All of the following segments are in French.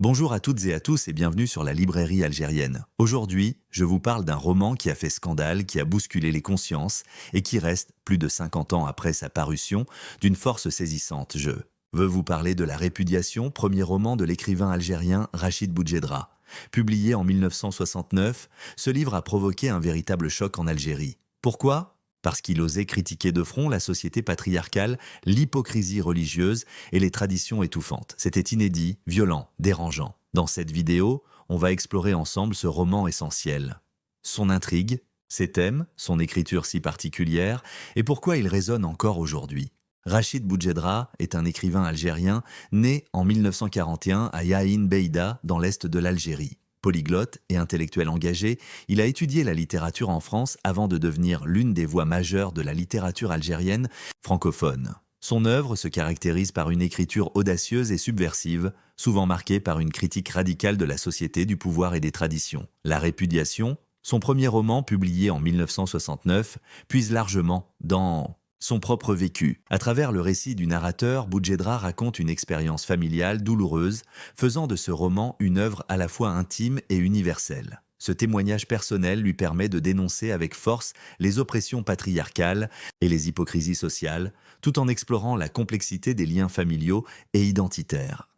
Bonjour à toutes et à tous et bienvenue sur la librairie algérienne. Aujourd'hui, je vous parle d'un roman qui a fait scandale, qui a bousculé les consciences et qui reste, plus de 50 ans après sa parution, d'une force saisissante. Je veux vous parler de La Répudiation, premier roman de l'écrivain algérien Rachid Boudjedra. Publié en 1969, ce livre a provoqué un véritable choc en Algérie. Pourquoi ? Parce qu'il osait critiquer de front la société patriarcale, l'hypocrisie religieuse et les traditions étouffantes. C'était inédit, violent, dérangeant. Dans cette vidéo, on va explorer ensemble ce roman essentiel. Son intrigue, ses thèmes, son écriture si particulière et pourquoi il résonne encore aujourd'hui. Rachid Boudjedra est un écrivain algérien né en 1941 à Yaïn Beïda dans l'est de l'Algérie. Polyglotte et intellectuel engagé, il a étudié la littérature en France avant de devenir l'une des voix majeures de la littérature algérienne francophone. Son œuvre se caractérise par une écriture audacieuse et subversive, souvent marquée par une critique radicale de la société, du pouvoir et des traditions. La Répudiation, son premier roman publié en 1969, puise largement dans son propre vécu. À travers le récit du narrateur, Boudjedra raconte une expérience familiale douloureuse, faisant de ce roman une œuvre à la fois intime et universelle. Ce témoignage personnel lui permet de dénoncer avec force les oppressions patriarcales et les hypocrisies sociales, tout en explorant la complexité des liens familiaux et identitaires.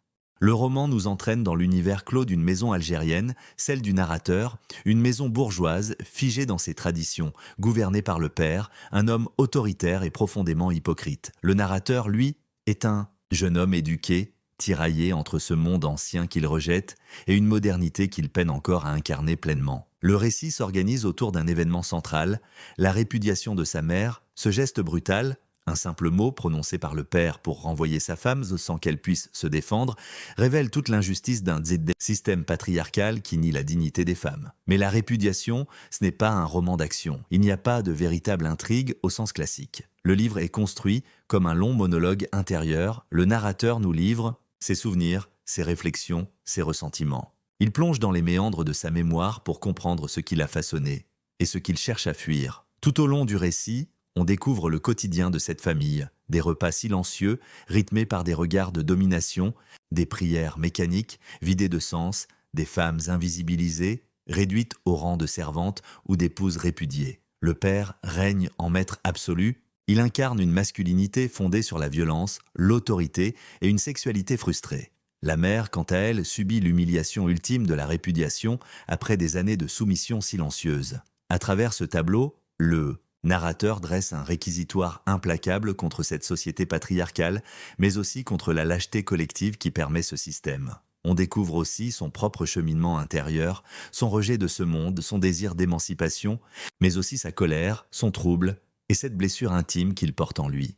Le roman nous entraîne dans l'univers clos d'une maison algérienne, celle du narrateur, une maison bourgeoise figée dans ses traditions, gouvernée par le père, un homme autoritaire et profondément hypocrite. Le narrateur, lui, est un jeune homme éduqué, tiraillé entre ce monde ancien qu'il rejette et une modernité qu'il peine encore à incarner pleinement. Le récit s'organise autour d'un événement central, la répudiation de sa mère, ce geste brutal, un simple mot prononcé par le père pour renvoyer sa femme sans qu'elle puisse se défendre, révèle toute l'injustice d'un système patriarcal qui nie la dignité des femmes. Mais La Répudiation, ce n'est pas un roman d'action. Il n'y a pas de véritable intrigue au sens classique. Le livre est construit comme un long monologue intérieur. Le narrateur nous livre ses souvenirs, ses réflexions, ses ressentiments. Il plonge dans les méandres de sa mémoire pour comprendre ce qui l'a façonné et ce qu'il cherche à fuir. Tout au long du récit, on découvre le quotidien de cette famille, des repas silencieux, rythmés par des regards de domination, des prières mécaniques, vidées de sens, des femmes invisibilisées, réduites au rang de servantes ou d'épouses répudiées. Le père règne en maître absolu, il incarne une masculinité fondée sur la violence, l'autorité et une sexualité frustrée. La mère, quant à elle, subit l'humiliation ultime de la répudiation après des années de soumission silencieuse. À travers ce tableau, le narrateur dresse un réquisitoire implacable contre cette société patriarcale, mais aussi contre la lâcheté collective qui permet ce système. On découvre aussi son propre cheminement intérieur, son rejet de ce monde, son désir d'émancipation, mais aussi sa colère, son trouble et cette blessure intime qu'il porte en lui.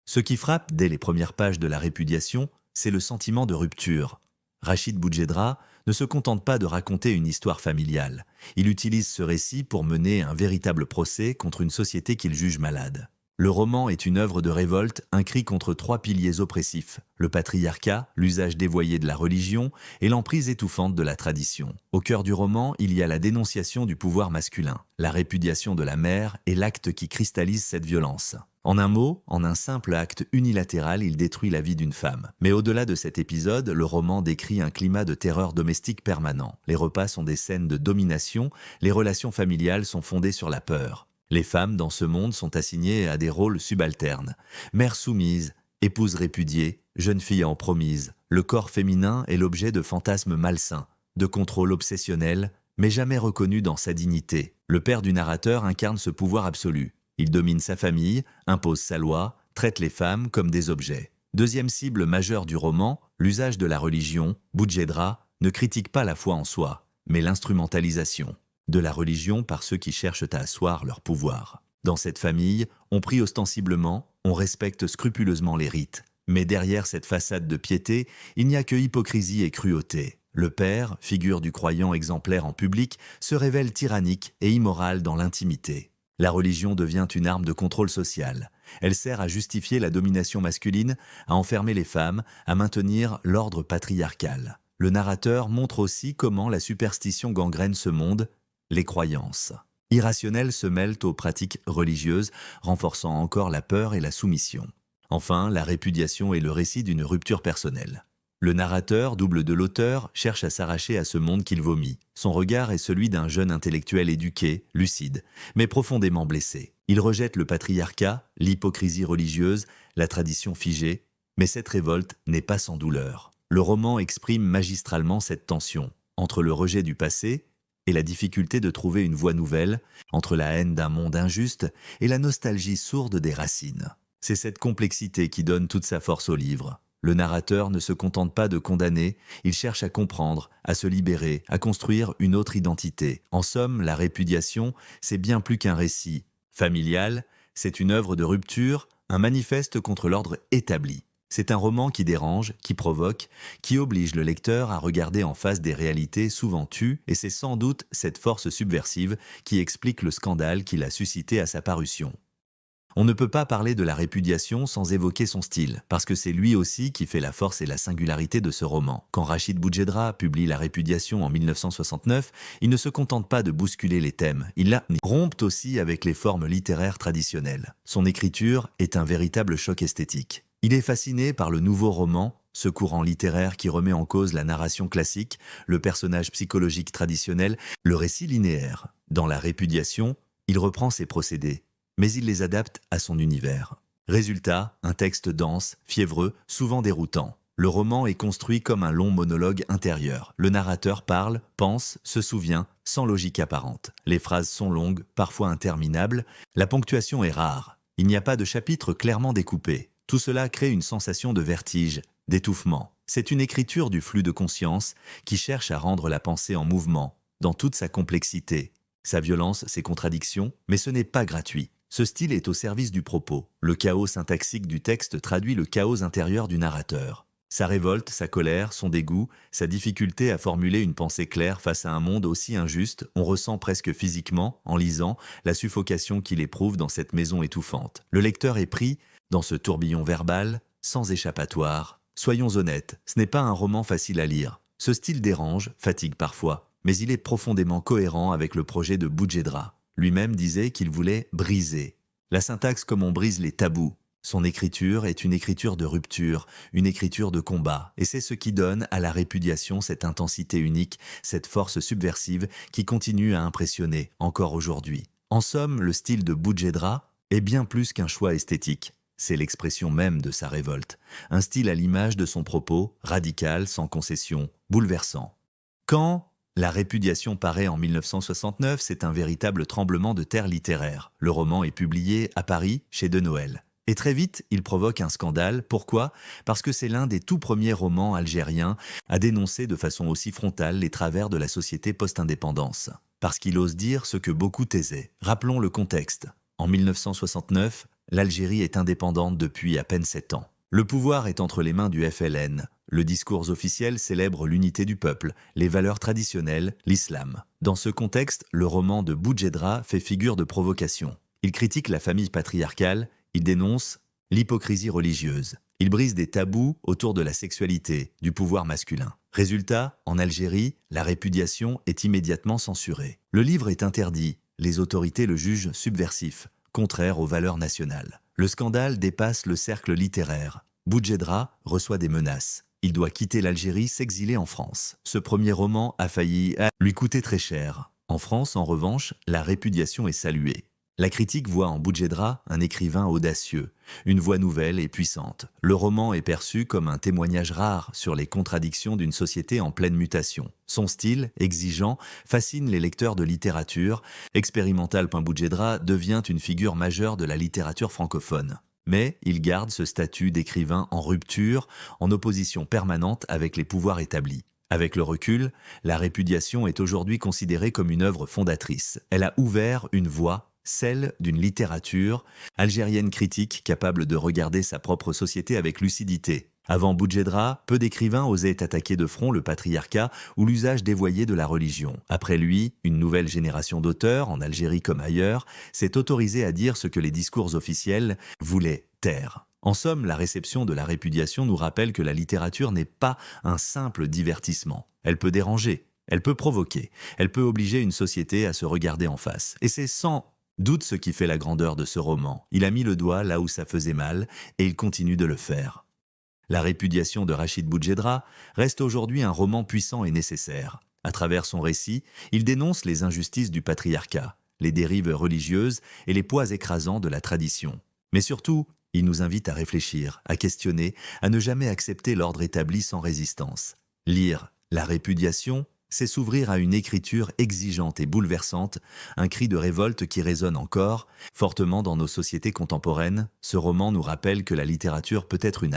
Ce qui frappe dès les premières pages de La Répudiation, c'est le sentiment de rupture. Rachid Boudjedra ne se contente pas de raconter une histoire familiale. Il utilise ce récit pour mener un véritable procès contre une société qu'il juge malade. Le roman est une œuvre de révolte, un cri contre trois piliers oppressifs, le patriarcat, l'usage dévoyé de la religion et l'emprise étouffante de la tradition. Au cœur du roman, il y a la dénonciation du pouvoir masculin, la répudiation de la mère et l'acte qui cristallise cette violence. En un mot, en un simple acte unilatéral, il détruit la vie d'une femme. Mais au-delà de cet épisode, le roman décrit un climat de terreur domestique permanent. Les repas sont des scènes de domination, les relations familiales sont fondées sur la peur. Les femmes dans ce monde sont assignées à des rôles subalternes. Mère soumise, épouse répudiée, jeune fille en promise. Le corps féminin est l'objet de fantasmes malsains, de contrôle obsessionnel, mais jamais reconnu dans sa dignité. Le père du narrateur incarne ce pouvoir absolu. Il domine sa famille, impose sa loi, traite les femmes comme des objets. Deuxième cible majeure du roman, l'usage de la religion. Boudjedra ne critique pas la foi en soi, mais l'instrumentalisation de la religion par ceux qui cherchent à asseoir leur pouvoir. Dans cette famille, on prie ostensiblement, on respecte scrupuleusement les rites. Mais derrière cette façade de piété, il n'y a que hypocrisie et cruauté. Le père, figure du croyant exemplaire en public, se révèle tyrannique et immoral dans l'intimité. La religion devient une arme de contrôle social. Elle sert à justifier la domination masculine, à enfermer les femmes, à maintenir l'ordre patriarcal. Le narrateur montre aussi comment la superstition gangrène ce monde, les croyances irrationnelles se mêlent aux pratiques religieuses, renforçant encore la peur et la soumission. Enfin, La Répudiation est le récit d'une rupture personnelle. Le narrateur, double de l'auteur, cherche à s'arracher à ce monde qu'il vomit. Son regard est celui d'un jeune intellectuel éduqué, lucide, mais profondément blessé. Il rejette le patriarcat, l'hypocrisie religieuse, la tradition figée, mais cette révolte n'est pas sans douleur. Le roman exprime magistralement cette tension entre le rejet du passé et la difficulté de trouver une voie nouvelle, entre la haine d'un monde injuste et la nostalgie sourde des racines. C'est cette complexité qui donne toute sa force au livre. Le narrateur ne se contente pas de condamner, il cherche à comprendre, à se libérer, à construire une autre identité. En somme, la répudiation, c'est bien plus qu'un récit. Familial, c'est une œuvre de rupture, un manifeste contre l'ordre établi. C'est un roman qui dérange, qui provoque, qui oblige le lecteur à regarder en face des réalités souvent tues, et c'est sans doute cette force subversive qui explique le scandale qu'il a suscité à sa parution. On ne peut pas parler de la répudiation sans évoquer son style, parce que c'est lui aussi qui fait la force et la singularité de ce roman. Quand Rachid Boujedra publie La répudiation en 1969, il ne se contente pas de bousculer les thèmes, il la rompt aussi avec les formes littéraires traditionnelles. Son écriture est un véritable choc esthétique. Il est fasciné par le nouveau roman, ce courant littéraire qui remet en cause la narration classique, le personnage psychologique traditionnel, le récit linéaire. Dans La répudiation, il reprend ses procédés, mais il les adapte à son univers. Résultat, un texte dense, fiévreux, souvent déroutant. Le roman est construit comme un long monologue intérieur. Le narrateur parle, pense, se souvient, sans logique apparente. Les phrases sont longues, parfois interminables. La ponctuation est rare. Il n'y a pas de chapitre clairement découpé. Tout cela crée une sensation de vertige, d'étouffement. C'est une écriture du flux de conscience qui cherche à rendre la pensée en mouvement, dans toute sa complexité. Sa violence, ses contradictions, mais ce n'est pas gratuit. Ce style est au service du propos. Le chaos syntaxique du texte traduit le chaos intérieur du narrateur. Sa révolte, sa colère, son dégoût, sa difficulté à formuler une pensée claire face à un monde aussi injuste, on ressent presque physiquement, en lisant, la suffocation qu'il éprouve dans cette maison étouffante. Le lecteur est pris dans ce tourbillon verbal, sans échappatoire. Soyons honnêtes, ce n'est pas un roman facile à lire. Ce style dérange, fatigue parfois, mais il est profondément cohérent avec le projet de Boujedra. Lui-même disait qu'il voulait briser. La syntaxe comme on brise les tabous. Son écriture est une écriture de rupture, une écriture de combat, et c'est ce qui donne à La répudiation cette intensité unique, cette force subversive qui continue à impressionner encore aujourd'hui. En somme, le style de Boujedra est bien plus qu'un choix esthétique. C'est l'expression même de sa révolte. Un style à l'image de son propos, radical, sans concession, bouleversant. Quand La répudiation paraît en 1969, c'est un véritable tremblement de terre littéraire. Le roman est publié à Paris, chez De Noël. Et très vite, il provoque un scandale. Pourquoi? Parce que c'est l'un des tout premiers romans algériens à dénoncer de façon aussi frontale les travers de la société post-indépendance. Parce qu'il ose dire ce que beaucoup taisaient. Rappelons le contexte. En 1969, l'Algérie est indépendante depuis à peine 7 ans. Le pouvoir est entre les mains du FLN. Le discours officiel célèbre l'unité du peuple, les valeurs traditionnelles, l'islam. Dans ce contexte, le roman de Boujedra fait figure de provocation. Il critique la famille patriarcale, il dénonce l'hypocrisie religieuse. Il brise des tabous autour de la sexualité, du pouvoir masculin. Résultat, en Algérie, La répudiation est immédiatement censurée. Le livre est interdit, les autorités le jugent subversif, contraire aux valeurs nationales. Le scandale dépasse le cercle littéraire. Boujedra reçoit des menaces. Il doit quitter l'Algérie, s'exiler en France. Ce premier roman a failli lui coûter très cher. En France, en revanche, La répudiation est saluée. La critique voit en Boujedra un écrivain audacieux, une voix nouvelle et puissante. Le roman est perçu comme un témoignage rare sur les contradictions d'une société en pleine mutation. Son style, exigeant, fascine les lecteurs de littérature. Expérimental. Boujedra devient une figure majeure de la littérature francophone. Mais il garde ce statut d'écrivain en rupture, en opposition permanente avec les pouvoirs établis. Avec le recul, La répudiation est aujourd'hui considérée comme une œuvre fondatrice. Elle a ouvert une voie, celle d'une littérature algérienne critique capable de regarder sa propre société avec lucidité. Avant Boujedra, peu d'écrivains osaient attaquer de front le patriarcat ou l'usage dévoyé de la religion. Après lui, une nouvelle génération d'auteurs, en Algérie comme ailleurs, s'est autorisée à dire ce que les discours officiels voulaient taire. En somme, la réception de La répudiation nous rappelle que la littérature n'est pas un simple divertissement. Elle peut déranger, elle peut provoquer, elle peut obliger une société à se regarder en face. Et c'est sans doute ce qui fait la grandeur de ce roman. Il a mis le doigt là où ça faisait mal et il continue de le faire. La répudiation de Rachid Boudjedra reste aujourd'hui un roman puissant et nécessaire. À travers son récit, il dénonce les injustices du patriarcat, les dérives religieuses et les poids écrasants de la tradition. Mais surtout, il nous invite à réfléchir, à questionner, à ne jamais accepter l'ordre établi sans résistance. Lire La répudiation, c'est s'ouvrir à une écriture exigeante et bouleversante, un cri de révolte qui résonne encore, fortement dans nos sociétés contemporaines. Ce roman nous rappelle que la littérature peut être une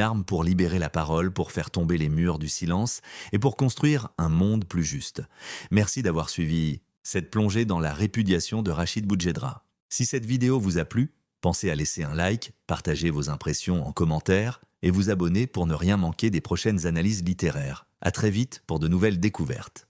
arme pour libérer la parole, pour faire tomber les murs du silence et pour construire un monde plus juste. Merci d'avoir suivi cette plongée dans la répudiation de Rachid Boudjedra. Si cette vidéo vous a plu, pensez à laisser un like, partager vos impressions en commentaire et vous abonner pour ne rien manquer des prochaines analyses littéraires. À très vite pour de nouvelles découvertes.